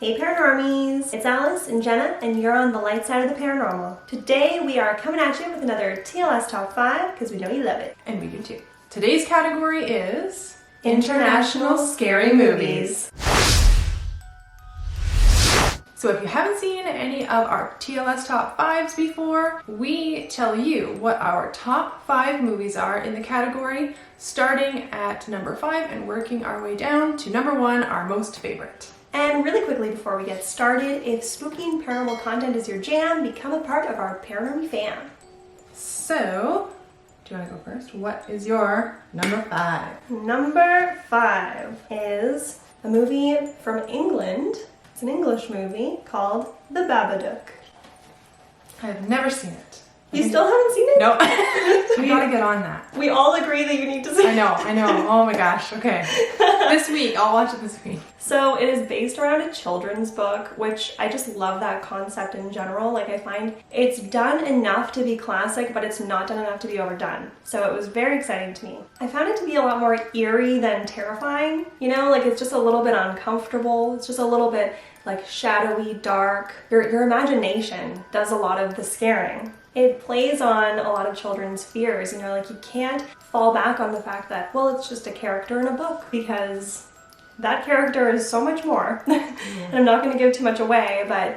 Hey Paranormies! It's Alice and Jenna, and you're on the light side of the paranormal. Today we are coming at you with another TLS Top 5, because we know you love it. And we do too. Today's category is International Scary Movies. So if you haven't seen any of our TLS Top 5s before, we tell you what our top 5 movies are in the category, starting at number 5 and working our way down to number 1, our most favorite. And really quickly before we get started, if spooky and paranormal content is your jam, become a part of our Paranormy fam. So, do you want to go first? What is your number 5? Number 5 is a movie from England. It's an English movie called The Babadook. I have never seen it. You still haven't seen it? No. I gotta get on that. We all agree that you need to see it. I know. Oh my gosh. Okay. This week. I'll watch it this week. So it is based around a children's book, which I just love that concept in general. Like, I find it's done enough to be classic, but it's not done enough to be overdone. So it was very exciting to me. I found it to be a lot more eerie than terrifying. You know, like it's just a little bit uncomfortable. It's just a little bit like shadowy, dark. Your imagination does a lot of the scaring. It plays on a lot of children's fears, you know, like you can't fall back on the fact that, well, it's just a character in a book, because that character is so much more. And I'm not going to give too much away, but,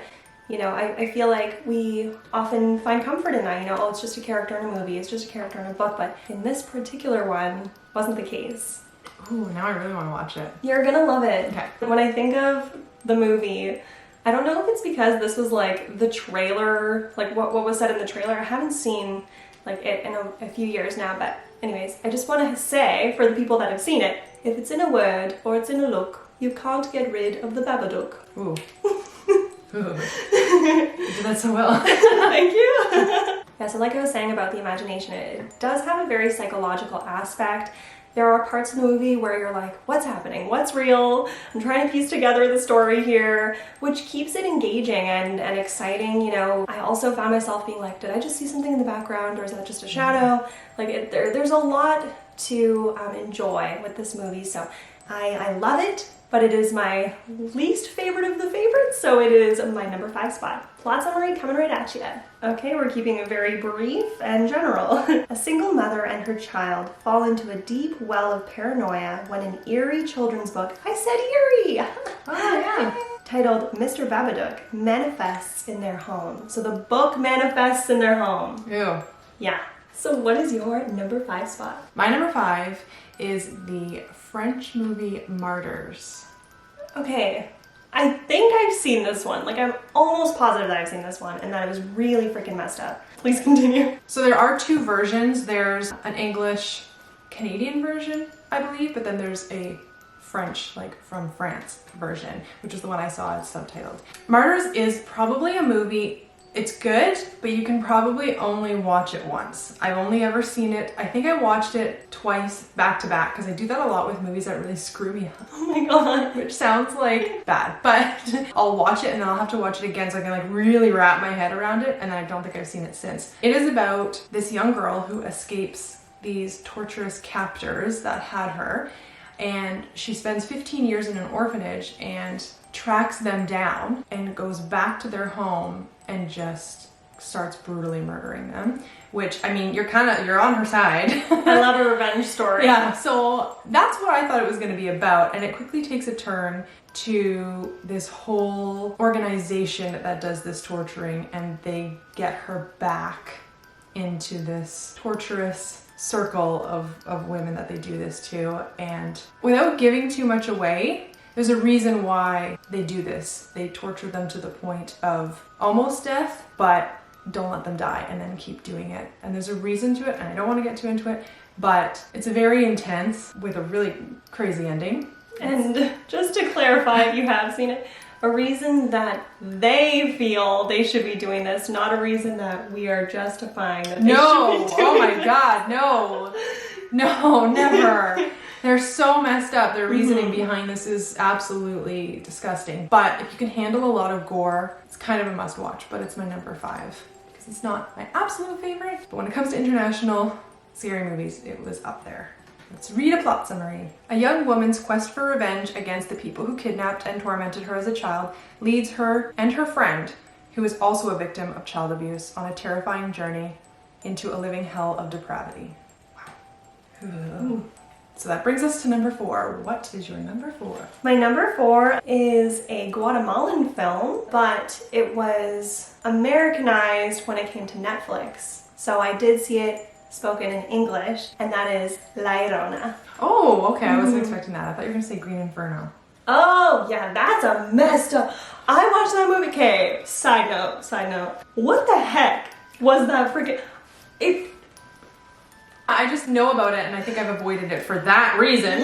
you know, I feel like we often find comfort in that, you know, oh, it's just a character in a movie, it's just a character in a book, but in this particular one, wasn't the case. Ooh, now I really want to watch it. You're gonna love it. Okay. When I think of the movie, I don't know if it's because this was like the trailer, like what was said in the trailer. I haven't seen like it in a few years now, but anyways, I just want to say for the people that have seen it, if it's in a word or it's in a look, you can't get rid of the Babadook. Ooh. Ooh. You did that so well. Thank you. Yeah, so like I was saying about the imagination, it does have a very psychological aspect. There are parts of the movie where you're like, what's happening? What's real? I'm trying to piece together the story here, which keeps it engaging and exciting. You know, I also found myself being like, did I just see something in the background, or is that just a shadow? Like, there's a lot to enjoy with this movie. So I love it, but it is my least favorite of the favorites, so it is my number 5 spot. Plot summary coming right at you. Okay, we're keeping it very brief and general. A single mother and her child fall into a deep well of paranoia when an eerie children's book, I said eerie! Oh, yeah. Titled Mr. Babadook manifests in their home. So the book manifests in their home. Ew. Yeah. So what is your number 5 spot? My number 5 is the French movie Martyrs. Okay, I think I've seen this one. Like, I'm almost positive that I've seen this one and that it was really freaking messed up. Please continue. So there are 2 versions. There's an English Canadian version, I believe, but then there's a French, like from France version, which is the one I saw. It's subtitled. Martyrs is probably a movie. It's good, but you can probably only watch it once. I've only ever seen it, I think I watched it twice back to back, because I do that a lot with movies that really screw me up. Oh my god. Which sounds like bad, but I'll watch it and then I'll have to watch it again so I can like really wrap my head around it, and I don't think I've seen it since. It is about this young girl who escapes these torturous captors that had her, and she spends 15 years in an orphanage and tracks them down and goes back to their home and just starts brutally murdering them, which, I mean, you're on her side. I love a revenge story. Yeah, so that's what I thought it was going to be about, and it quickly takes a turn to this whole organization that does this torturing, and they get her back into this torturous circle of women that they do this to. And without giving too much away, there's a reason why they do this. They torture them to the point of almost death, but don't let them die, and then keep doing it. And there's a reason to it, and I don't want to get too into it, but it's very intense with a really crazy ending. And just to clarify, if you have seen it, a reason that they feel they should be doing this, not a reason that we are justifying that they should be doing oh my god, no. No, never. They're so messed up. Their reasoning behind this is absolutely disgusting. But if you can handle a lot of gore, it's kind of a must watch, but it's my number 5. Because it's not my absolute favorite, but when it comes to international scary movies, it was up there. Let's read a plot summary. A young woman's quest for revenge against the people who kidnapped and tormented her as a child leads her and her friend, who is also a victim of child abuse, on a terrifying journey into a living hell of depravity. Wow. So that brings us to number 4. What is your number 4? My number 4 is a Guatemalan film, but it was Americanized when it came to Netflix. So I did see it spoken in English, and that is Lyrona. Oh, okay. I wasn't expecting that. I thought you were going to say Green Inferno. Oh, yeah, that's a messed up. I watched that movie, okay, side note. What the heck was that freaking... I just know about it and I think I've avoided it for that reason.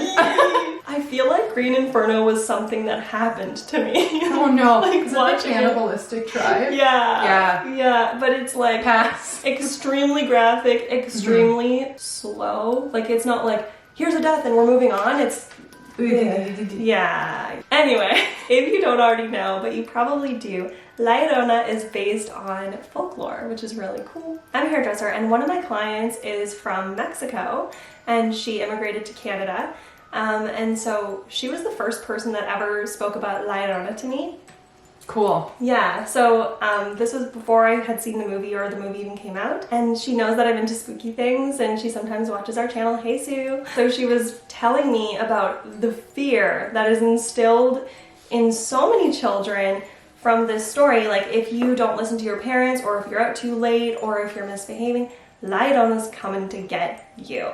I feel like Green Inferno was something that happened to me. Oh no, like is it the cannibalistic tribe? Yeah, but it's like Pass. Extremely graphic, extremely slow. Like it's not like, here's a death and we're moving on. It's yeah. Anyway, if you don't already know, but you probably do, Lyrona is based on folklore, which is really cool. I'm a hairdresser, and one of my clients is from Mexico, and she immigrated to Canada. And so she was the first person that ever spoke about Lyrona to me. Cool. Yeah, so this was before I had seen the movie or the movie even came out, and she knows that I'm into spooky things, and she sometimes watches our channel, Hey Sue. So she was telling me about the fear that is instilled in so many children from this story. Like if you don't listen to your parents, or if you're out too late, or if you're misbehaving, Lyrona's coming to get you.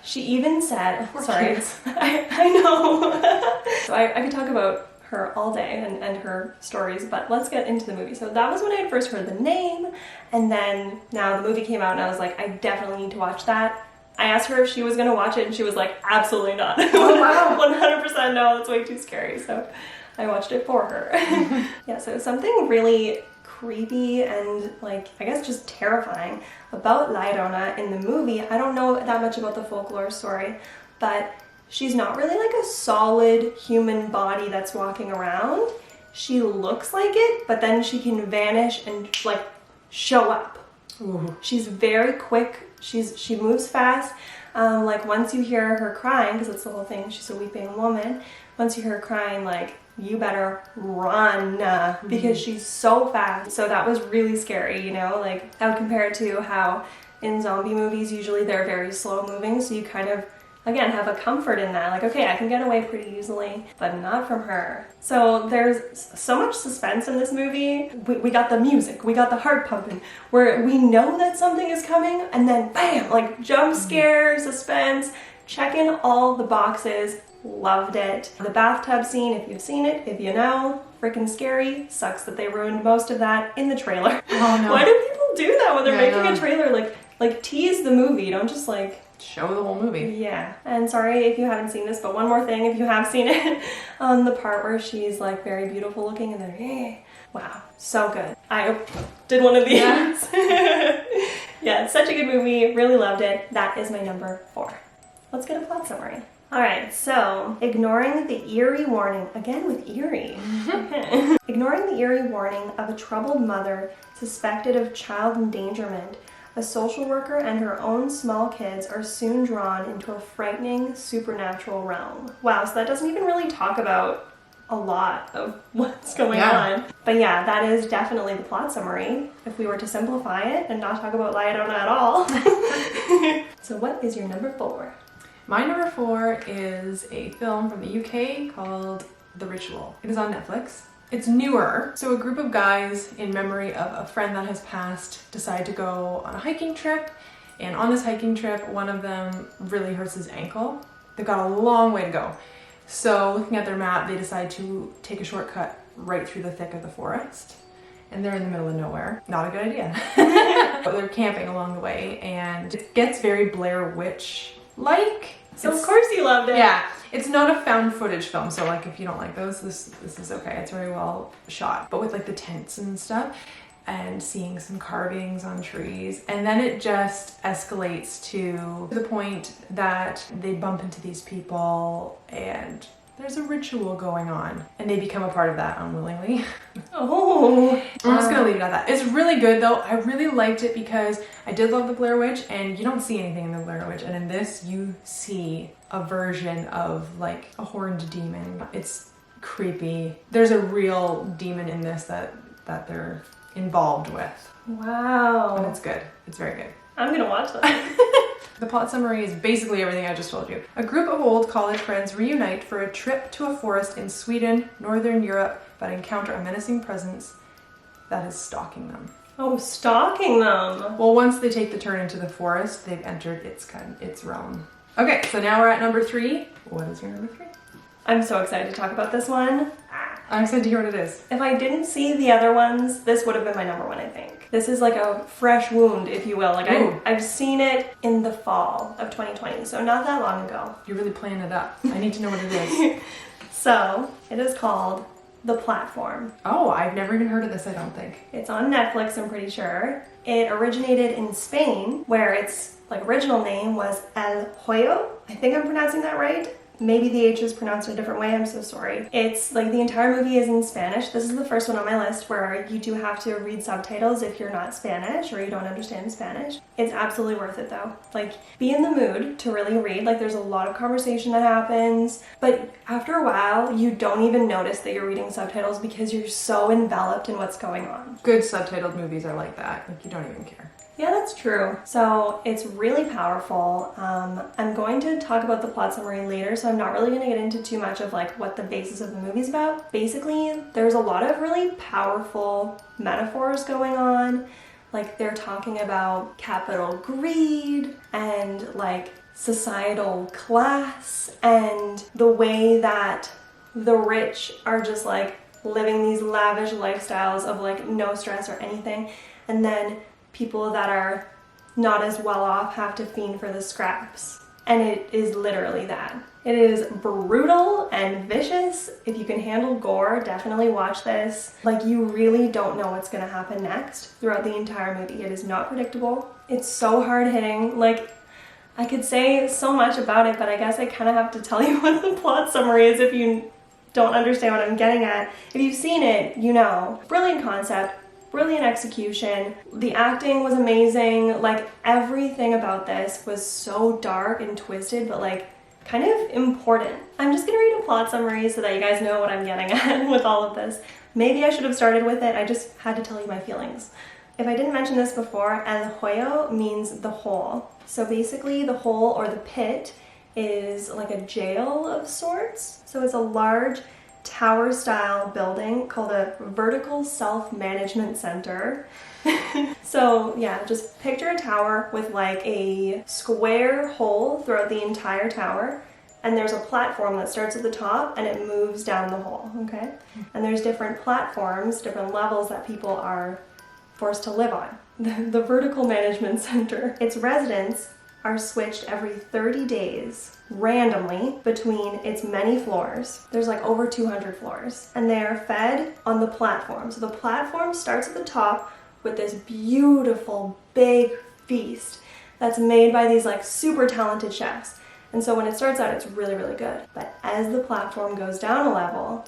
She even said, I know. So I could talk about her all day and her stories, but let's get into the movie. So that was when I had first heard the name, and then now the movie came out and I was like, I definitely need to watch that. I asked her if she was going to watch it and she was like, absolutely not. Oh wow. 100% no, that's way too scary. So I watched it for her. Yeah, so something really creepy and like, I guess just terrifying about Lyrona in the movie. I don't know that much about the folklore story, but she's not really like a solid human body that's walking around. She looks like it, but then she can vanish and like show up. Ooh. She's very quick. She moves fast. Like once you hear her crying, because that's the whole thing, she's a weeping woman. Once you hear her crying, like you better run because she's so fast. So that was really scary, you know? Like I would compare it to how in zombie movies usually they're very slow moving, so you kind of again have a comfort in that, like okay, I can get away pretty easily, but not from her. So there's so much suspense in this movie. We got the music, we got the heart pumping, where we know that something is coming, and then bam, like jump scare, suspense, checking all the boxes. Loved it. The bathtub scene, if you've seen it, if you know, freaking scary. Sucks that they ruined most of that in the trailer. Oh no. Why do people do that when they're making a trailer? Like tease the movie, don't just like show the whole movie. Yeah. And sorry if you haven't seen this, but one more thing if you have seen it. The part where she's like very beautiful looking and then wow, so good. I did one of these. Yeah, it's such a good movie. Really loved it. That is my number 4. Let's get a plot summary. Alright, so ignoring the eerie warning, again with eerie. Ignoring the eerie warning of a troubled mother suspected of child endangerment, a social worker and her own small kids are soon drawn into a frightening supernatural realm. Wow, so that doesn't even really talk about a lot of what's going on. But yeah, that is definitely the plot summary, if we were to simplify it and not talk about Lyrona at all. So what is your number 4? My number 4 is a film from the UK called The Ritual. It is on Netflix. It's newer. So a group of guys in memory of a friend that has passed decide to go on a hiking trip. And on this hiking trip, one of them really hurts his ankle. They've got a long way to go. So looking at their map, they decide to take a shortcut right through the thick of the forest. And they're in the middle of nowhere. Not a good idea. But they're camping along the way, and it gets very Blair Witch-like. So of course you loved it. Yeah. It's not a found footage film, so like if you don't like those, this is okay. It's very well shot. But with like the tents and stuff, and seeing some carvings on trees, and then it just escalates to the point that they bump into these people and there's a ritual going on, and they become a part of that unwillingly. Oh. I'm just gonna leave it at that. It's really good though. I really liked it because I did love the Blair Witch, and you don't see anything in the Blair Witch, and in this you see a version of like a horned demon. It's creepy. There's a real demon in this that they're involved with. Wow. And it's good. It's very good. I'm gonna watch that. The plot summary is basically everything I just told you. A group of old college friends reunite for a trip to a forest in Sweden, Northern Europe, but encounter a menacing presence that is stalking them. Oh, stalking them. Well, once they take the turn into the forest, they've entered its realm. Okay, so now we're at number 3. What is your number 3? I'm so excited to talk about this one. I'm excited to hear what it is. If I didn't see the other ones, this would have been my number 1, I think. This is like a fresh wound, if you will. Like I've seen it in the fall of 2020, so not that long ago. You're really playing it up. I need to know what it is. So, it is called The Platform. Oh, I've never even heard of this, I don't think. It's on Netflix, I'm pretty sure. It originated in Spain, where its like original name was El Hoyo. I think I'm pronouncing that right. Maybe the H is pronounced a different way, I'm so sorry. It's like the entire movie is in Spanish. This is the first one on my list where you do have to read subtitles if you're not Spanish or you don't understand Spanish. It's absolutely worth it though. Like, be in the mood to really read. Like, there's a lot of conversation that happens, but after a while, you don't even notice that you're reading subtitles because you're so enveloped in what's going on. Good subtitled movies are like that. Like, you don't even care. Yeah, that's true. So it's really powerful. I'm going to talk about the plot summary later, so I'm not really going to get into too much of like what the basis of the movie's about. Basically, there's a lot of really powerful metaphors going on. Like, they're talking about capital greed and like societal class and the way that the rich are just like living these lavish lifestyles of like no stress or anything. And then people that are not as well off have to fiend for the scraps. And it is literally that. It is brutal and vicious. If you can handle gore, definitely watch this. Like, you really don't know what's gonna happen next throughout the entire movie. It is not predictable. It's so hard hitting. Like, I could say so much about it, but I guess I kind of have to tell you what the plot summary is if you don't understand what I'm getting at. If you've seen it, you know. Brilliant concept. Brilliant execution. The acting was amazing. Like, everything about this was so dark and twisted, but like kind of important. I'm just gonna read a plot summary so that you guys know what I'm getting at with all of this. Maybe I should have started with it. I just had to tell you my feelings. If I didn't mention this before, El Hoyo means the hole. So basically the hole or the pit is like a jail of sorts. So it's a large tower-style building called a vertical self-management center. So yeah, just picture a tower with like a square hole throughout the entire tower, and there's a platform that starts at the top and it moves down the hole, okay? And there's different platforms, different levels that people are forced to live on. The vertical management center, its residents are switched every 30 days randomly between its many floors. There's like over 200 floors, and they are fed on the platform. So the platform starts at the top with this beautiful big feast that's made by these like super talented chefs. And so when it starts out, it's really, really good. But as the platform goes down a level,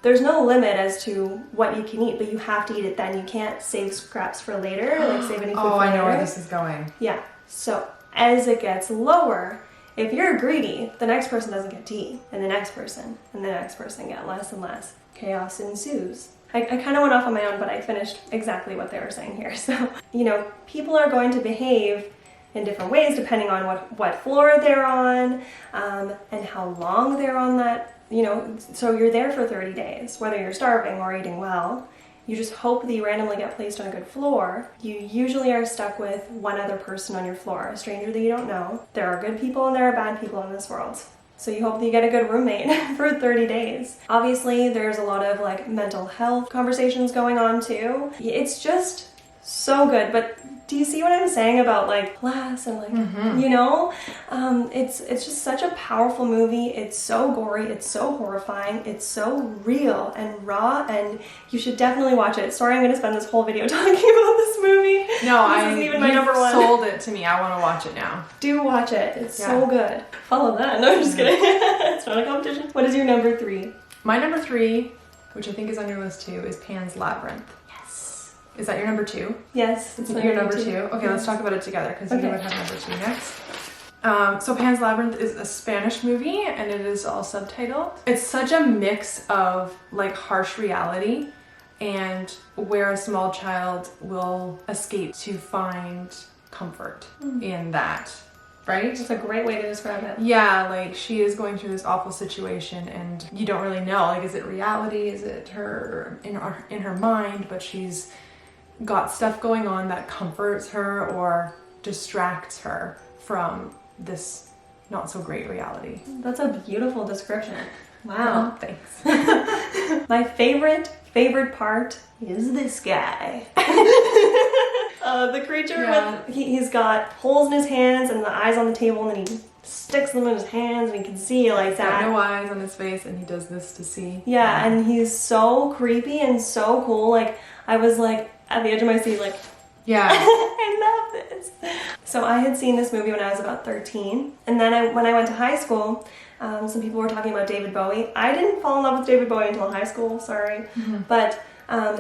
there's no limit as to what you can eat, but you have to eat it then. You can't save scraps for later, like save any food for later. I know where this is going. Yeah, so as it gets lower, if you're greedy, the next person doesn't get to eat, and the next person, and the next person get less and less. Chaos ensues. I kind of went off on my own, but I finished exactly what they were saying here. So, you know, people are going to behave in different ways depending on what floor they're on, and how long they're on that, you know, so you're there for 30 days, whether you're starving or eating well. You just hope that you randomly get placed on a good floor. You usually are stuck with one other person on your floor, a stranger that you don't know. There are good people and there are bad people in this world. So you hope that you get a good roommate for 30 days. Obviously, there's a lot of like mental health conversations going on too. It's just so good, but Do you see what I'm saying about like class and like, you know? It's just such a powerful movie. It's so gory, it's so horrifying, it's so real and raw, and you should definitely watch it. Sorry, I'm going to spend this whole video talking about this movie. No, this isn't even my number one. Sold it to me. I want to watch it now. Do watch it. It's so good. Follow that. No, I'm just kidding. It's not a competition. What is your number 3? My number 3, which I think is on your list too, is Pan's Labyrinth. Is that your number 2? Yes, it's your number 2. Okay, let's talk about it together because you would have number 2 next. So Pan's Labyrinth is a Spanish movie and it is all subtitled. It's such a mix of like harsh reality and where a small child will escape to find comfort in that. Right? That's a great way to describe it. Yeah, like she is going through this awful situation and you don't really know, like is it reality? Is it her in her mind? But she's got stuff going on that comforts her or distracts her from this not so great reality. That's a beautiful description. Wow. Oh, thanks. My favorite part is this guy. The creature with he's got holes in his hands and the eyes on the table, and then he sticks them in his hands and he can see like that. Got no eyes on his face and he does this to see. Yeah, and he's so creepy and so cool. Like I was like at the edge of my seat like, yeah. I love this. So I had seen this movie when I was about 13, and then when I went to high school, some people were talking about David Bowie. I didn't fall in love with David Bowie until high school, sorry. But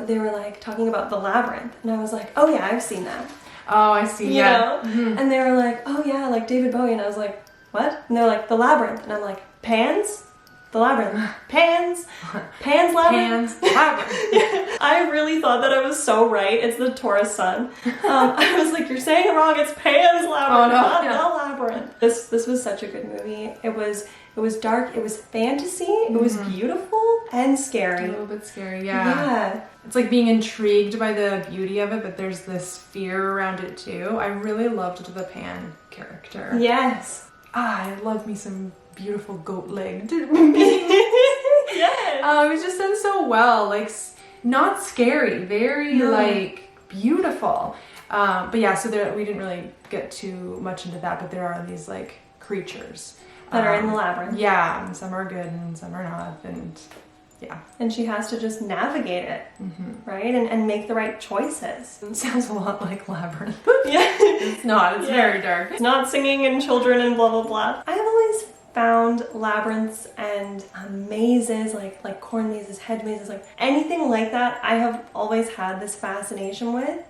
they were like talking about The Labyrinth, and I was like, oh yeah, I've seen that. Oh, I see, You know? And they were like, oh yeah, like David Bowie, and I was like, what? And they're like, The Labyrinth, and I'm like, Pan's? The Labyrinth. Pan's Labyrinth? Pan's Labyrinth. I really thought that I was so right. It's the Taurus sun. I was like, you're saying it wrong. It's Pan's Labyrinth, not The Labyrinth. This was such a good movie. It was dark. It was fantasy. It was beautiful and scary. A little bit scary, yeah. It's like being intrigued by the beauty of it, but there's this fear around it too. I really loved the Pan character. Yes. I love me some beautiful goat-legged beings. Yes. It was just done so well, like not scary, very like beautiful. But yeah, so we didn't really get too much into that, but there are these like creatures that are in the labyrinth. Yeah, and some are good and some are not, and yeah. And she has to just navigate it, right? And make the right choices. It sounds a lot like Labyrinth. Yeah. It's not, it's very dark. It's not singing and children and blah, blah, blah. I have always found labyrinths and mazes, like corn mazes, head mazes, like anything like that, I have always had this fascination with.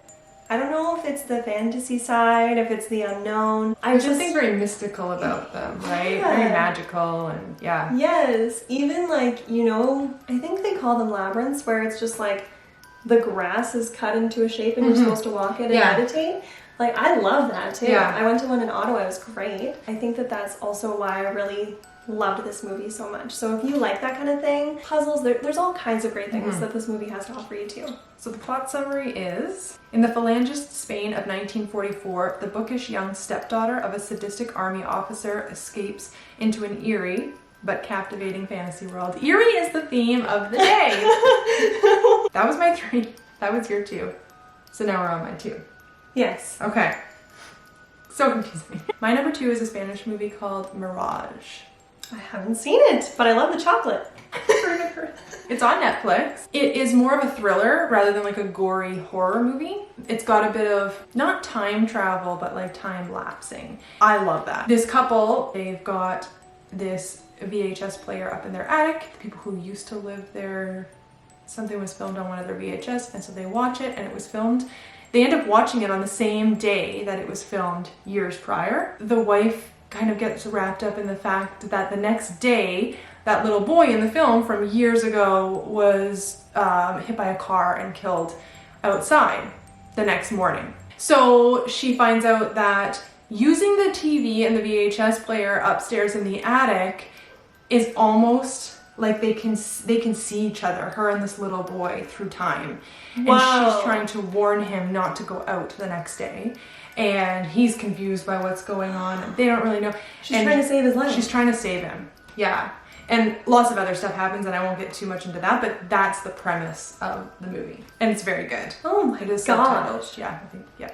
I don't know if it's the fantasy side, if it's the unknown. There's something very mystical about them, right? Yeah. Very magical and yeah. Yes, even like, you know, I think they call them labyrinths where it's just like the grass is cut into a shape and you're supposed to walk it and meditate. Like, I love that too. Yeah. I went to one in Ottawa, it was great. I think that that's also why I really loved this movie so much. So if you like that kind of thing, puzzles, there's all kinds of great things that this movie has to offer you too. So the plot summary is, in the Phalangist Spain of 1944, the bookish young stepdaughter of a sadistic army officer escapes into an eerie but captivating fantasy world. Eerie is the theme of the day. That was my 3. That was your 2. So now we're on my 2. Yes. Okay. So confusing. My number 2 is a Spanish movie called Mirage. I haven't seen it, but I love the chocolate. It's on Netflix. It is more of a thriller rather than like a gory horror movie. It's got a bit of, not time travel, but like time lapsing. I love that. This couple, they've got this VHS player up in their attic. The people who used to live there, something was filmed on one of their VHS, and so they watch it, and it was filmed. They end up watching it on the same day that it was filmed years prior. The wife kind of gets wrapped up in the fact that the next day, that little boy in the film from years ago was hit by a car and killed outside the next morning. So she finds out that using the TV and the VHS player upstairs in the attic is almost like they can see each other, her and this little boy, through time. Wow. And she's trying to warn him not to go out the next day. And he's confused by what's going on. They don't really know. She's trying to save his life. She's trying to save him. Yeah. And lots of other stuff happens, and I won't get too much into that, but that's the premise of the movie. And it's very good. Oh my It is gosh. subtitled. Yeah, I think, yeah.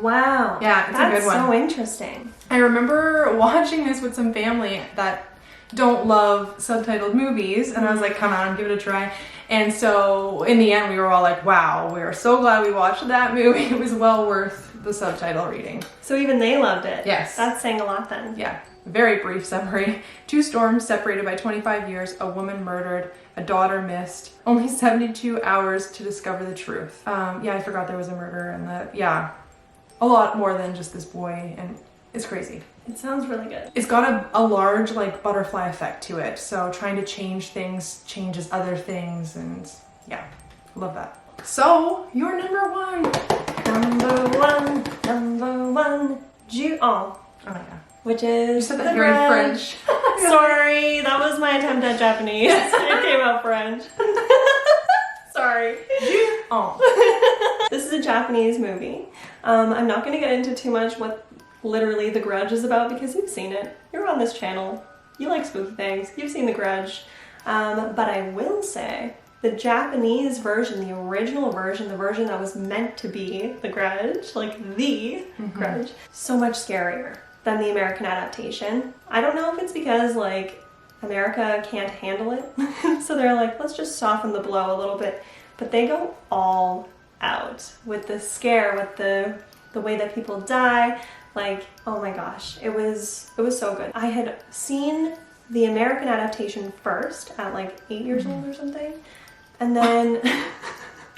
Wow. Yeah, it's a good one. That's so interesting. I remember watching this with some family that don't love subtitled movies, and I was like, come on, give it a try. And so in the end, we were all like, wow, we are so glad we watched that movie. It was well worth the subtitle reading. So even they loved it. Yes. That's saying a lot then. Yeah. Very brief summary. 2 storms separated by 25 years, a woman murdered, a daughter missed, only 72 hours to discover the truth. Yeah, I forgot there was a murder, and a lot more than just this boy, and it's crazy. It sounds really good. It's got a large like butterfly effect to it, so trying to change things changes other things, and yeah, love that. So, your number one. Number one, Ju. Oh yeah. Which is You said that the very Grudge. French. Sorry, that was my attempt at Japanese. It came out French. Sorry. This is a Japanese movie. I'm not going to get into too much what literally The Grudge is about because you've seen it. You're on this channel. You like spooky things. You've seen The Grudge. But I will say the Japanese version, the original version, the version that was meant to be The Grudge, like the Grudge, so much scarier than the American adaptation. I don't know if it's because like America can't handle it. So they're like, let's just soften the blow a little bit. But they go all out with the scare, with the way that people die. Like, oh my gosh, it was so good. I had seen the American adaptation first at like 8 years old or something. And then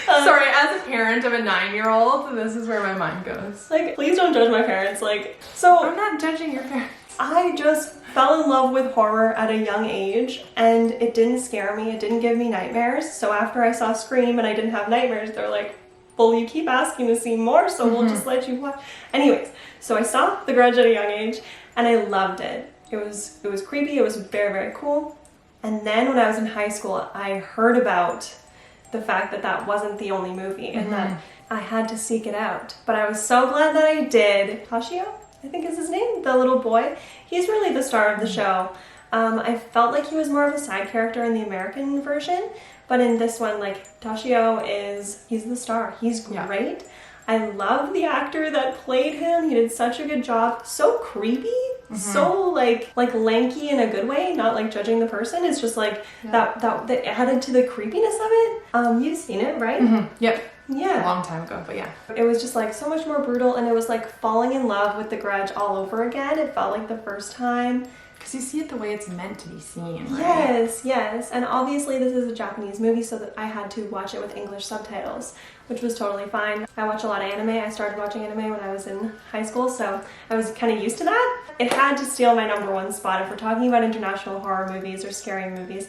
Sorry, as a parent of a 9-year-old, this is where my mind goes. like, please don't judge my parents. Like, so I'm not judging your parents. I just fell in love with horror at a young age, and it didn't scare me. It didn't give me nightmares. So after I saw Scream and I didn't have nightmares, they're like, well, you keep asking to see more, so we'll just let you watch. Anyways, so I saw The Grudge at a young age, and I loved it. It was creepy. It was very, very cool. And then when I was in high school, I heard about the fact that that wasn't the only movie and that I had to seek it out. But I was so glad that I did. Toshio, I think is his name, the little boy. He's really the star of the show. I felt like he was more of a side character in the American version, but in this one, like, Toshio he's the star. He's great. Yeah. I love the actor that played him. He did such a good job. So creepy. So like lanky in a good way, not like judging the person. It's just like that added to the creepiness of it. You've seen it, right? Yep. Yeah. A long time ago, but yeah. It was just like so much more brutal, and it was like falling in love with The Grudge all over again. It felt like the first time. Because you see it the way it's meant to be seen, right? Yes. And obviously this is a Japanese movie, so that I had to watch it with English subtitles, which was totally fine. I watch a lot of anime. I started watching anime when I was in high school, so I was kind of used to that. It had to steal my number one spot. If we're talking about international horror movies or scary movies,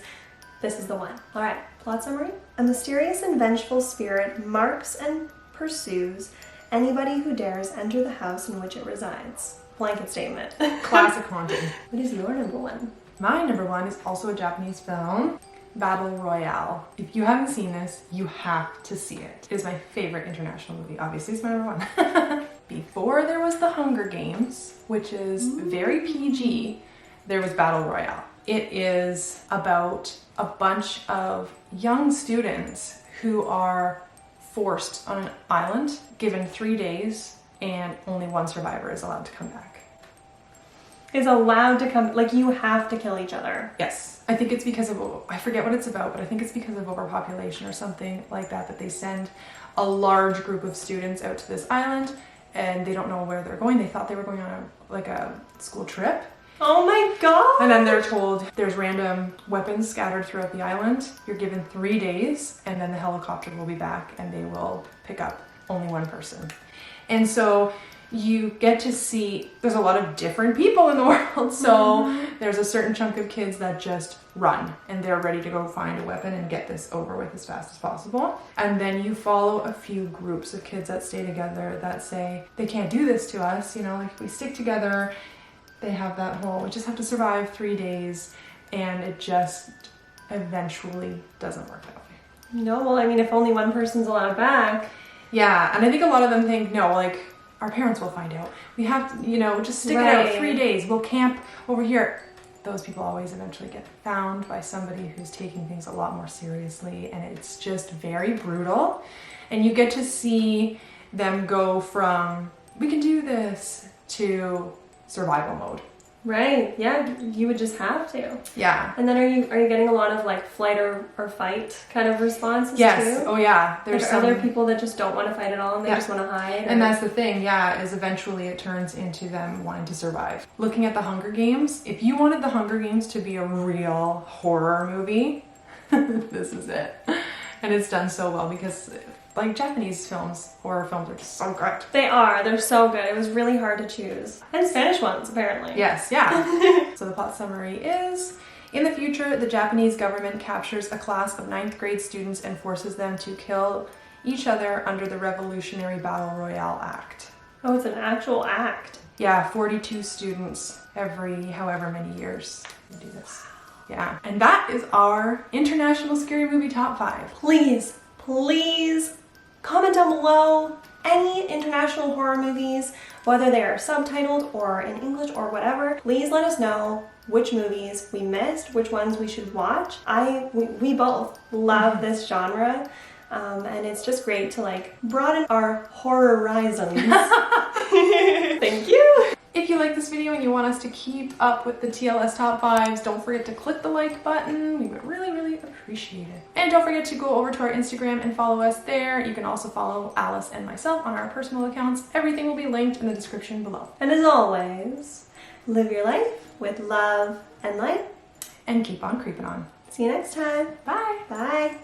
this is the one. All right, plot summary. A mysterious and vengeful spirit marks and pursues anybody who dares enter the house in which it resides. Blanket statement. Classic haunting. What is your number one? My number one is also a Japanese film, Battle Royale. If you haven't seen this, you have to see it. It is my favorite international movie. Obviously, it's my number one. Before there was The Hunger Games, which is very PG, there was Battle Royale. It is about a bunch of young students who are forced on an island, given 3 days, and only one survivor is allowed to come back. Is allowed to come, like, you have to kill each other. Yes. I think it's because of, I forget what it's about, but I think it's because of overpopulation or something like that, that they send a large group of students out to this island and they don't know where they're going. They thought they were going on a school trip. Oh my god! And then they're told there's random weapons scattered throughout the island. You're given 3 days and then the helicopter will be back and they will pick up only one person. And so you get to see there's a lot of different people in the world. So there's a certain chunk of kids that just run and they're ready to go find a weapon and get this over with as fast as possible. And then you follow a few groups of kids that stay together that say, they can't do this to us, you know, like if we stick together. They have that whole, we just have to survive 3 days, and it just eventually doesn't work that way. No, well, I mean, if only one person's allowed back. Yeah, and I think a lot of them think, no, like, our parents will find out. We have to, you know, just stick it out 3 days. We'll camp over here. Those people always eventually get found by somebody who's taking things a lot more seriously, and it's just very brutal. And you get to see them go from, we can do this to survival mode. Right, yeah, you would just have to. Yeah. And then are you getting a lot of like flight or fight kind of responses Yes. too? Oh yeah. Like, are there people that just don't want to fight at all and they Yeah. just want to hide? And that's the thing, yeah, is eventually it turns into them wanting to survive. Looking at the Hunger Games, if you wanted the Hunger Games to be a real horror movie, this is it. And it's done so well because like Japanese films, horror films are just so good. They're so good. It was really hard to choose. And Spanish ones, apparently. Yes, yeah. So the plot summary is, in the future, the Japanese government captures a class of 9th grade students and forces them to kill each other under the Revolutionary Battle Royale Act. Oh, it's an actual act. Yeah, 42 students every however many years they do this. Yeah, and that is our International Scary Movie Top 5. Please, please comment down below any international horror movies, whether they are subtitled or in English or whatever. Please let us know which movies we missed, which ones we should watch. We both love this genre, and it's just great to like broaden our horror horizons. Thank you. If you like this video and you want us to keep up with the TLS top 5s, don't forget to click the like button. We would really, really appreciate it. And don't forget to go over to our Instagram and follow us there. You can also follow Alice and myself on our personal accounts. Everything will be linked in the description below. And as always, live your life with love and light. And keep on creeping on. See you next time. Bye. Bye.